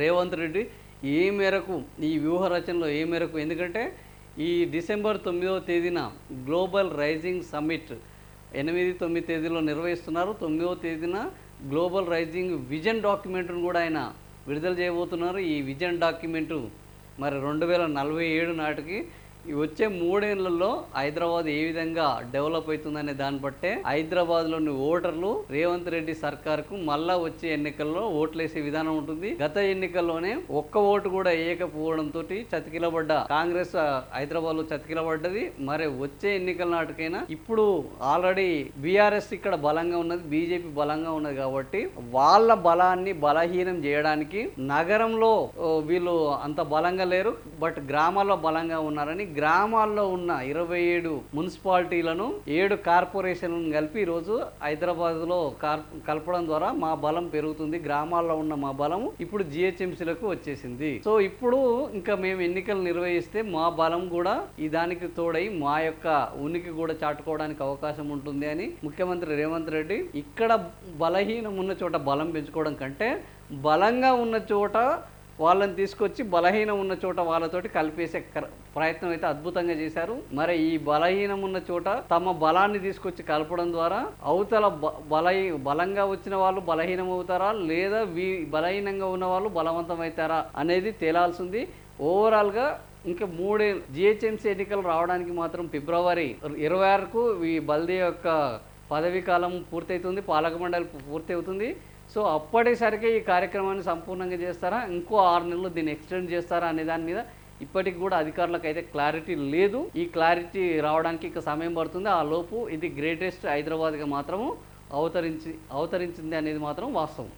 రేవంత్ రెడ్డి ఏ మేరకు ఈ వ్యూహ రచనలో ఏ మేరకు, ఎందుకంటే ఈ డిసెంబర్ 9వ తేదీన గ్లోబల్ రైజింగ్ సమ్మిట్ 8, 9 తేదీలో నిర్వహిస్తున్నారు. 9వ తేదీన గ్లోబల్ రైజింగ్ విజన్ డాక్యుమెంట్ను కూడా ఆయన విడుదల చేయబోతున్నారు. ఈ విజన్ డాక్యుమెంటు మరి 2047 నాటికి వచ్చే 3 ఏళ్లలో హైదరాబాద్ ఏ విధంగా డెవలప్ అవుతుందనే దాన్ని బట్టే హైదరాబాద్లోని ఓటర్లు రేవంత్ రెడ్డి సర్కార్కు మళ్ళా వచ్చే ఎన్నికల్లో ఓట్లేసే విధానం ఉంటుంది. గత ఎన్నికల్లోనే ఒక్క ఓటు కూడా వేయకపోవడంతో చతికిలబడ్డ కాంగ్రెస్ హైదరాబాద్లో చతికిలబడ్డది. మరి వచ్చే ఎన్నికల నాటికైనా ఇప్పుడు ఆల్రెడీ బీఆర్ఎస్ ఇక్కడ బలంగా ఉన్నది, బీజేపీ బలంగా ఉన్నది కాబట్టి వాళ్ళ బలాన్ని బలహీనం చేయడానికి నగరంలో వీళ్ళు అంత బలంగా లేరు, బట్ గ్రామాల్లో బలంగా ఉన్నారని గ్రామాల్లో ఉన్న 27 మున్సిపాలిటీలను 7 కార్పొరేషన్లను కలిపి ఈరోజు హైదరాబాద్లో కలపడం ద్వారా మా బలం పెరుగుతుంది, గ్రామాల్లో ఉన్న మా బలము ఇప్పుడు జిహెచ్ఎంసీలకు వచ్చేసింది. సో ఇప్పుడు ఇంకా మేము ఎన్నికలు నిర్వహిస్తే మా బలం కూడా ఈ దానికి తోడై మా యొక్క ఉనికి కూడా చాటుకోవడానికి అవకాశం ఉంటుంది అని ముఖ్యమంత్రి రేవంత్ రెడ్డి ఇక్కడ బలహీనం ఉన్న చోట బలం పెంచుకోవడం కంటే బలంగా ఉన్న చోట వాళ్ళని తీసుకొచ్చి బలహీనం ఉన్న చోట వాళ్ళతోటి కలిపేసే ప్రయత్నం అయితే అద్భుతంగా చేశారు. మరి ఈ బలహీనం ఉన్న చోట తమ బలాన్ని తీసుకొచ్చి కలపడం ద్వారా అవతల బలంగా వచ్చిన వాళ్ళు బలహీనం అవుతారా లేదా బలహీనంగా ఉన్న వాళ్ళు బలవంతం అవుతారా అనేది తేలాల్సింది. ఓవరాల్గా ఇంకా 3 జిహెచ్ఎంసీ ఎన్నికలు రావడానికి మాత్రం ఫిబ్రవరి 26కు ఈ బల్దీ యొక్క పదవీ కాలం పూర్తవుతుంది, పాలక మండలి పూర్తి అవుతుంది. సో అప్పటిసరికి ఈ కార్యక్రమాన్ని సంపూర్ణంగా చేస్తారా, ఇంకో 6 నెలలు దీన్ని ఎక్స్టెండ్ చేస్తారా అనే దాని మీద ఇప్పటికి కూడా అధికారులకు అయితే క్లారిటీ లేదు. ఈ క్లారిటీ రావడానికి ఇంకా సమయం పడుతుంది. ఆ లోపు ఇది గ్రేటెస్ట్ హైదరాబాద్గా మాత్రము అవతరించింది అనేది మాత్రం వాస్తవం.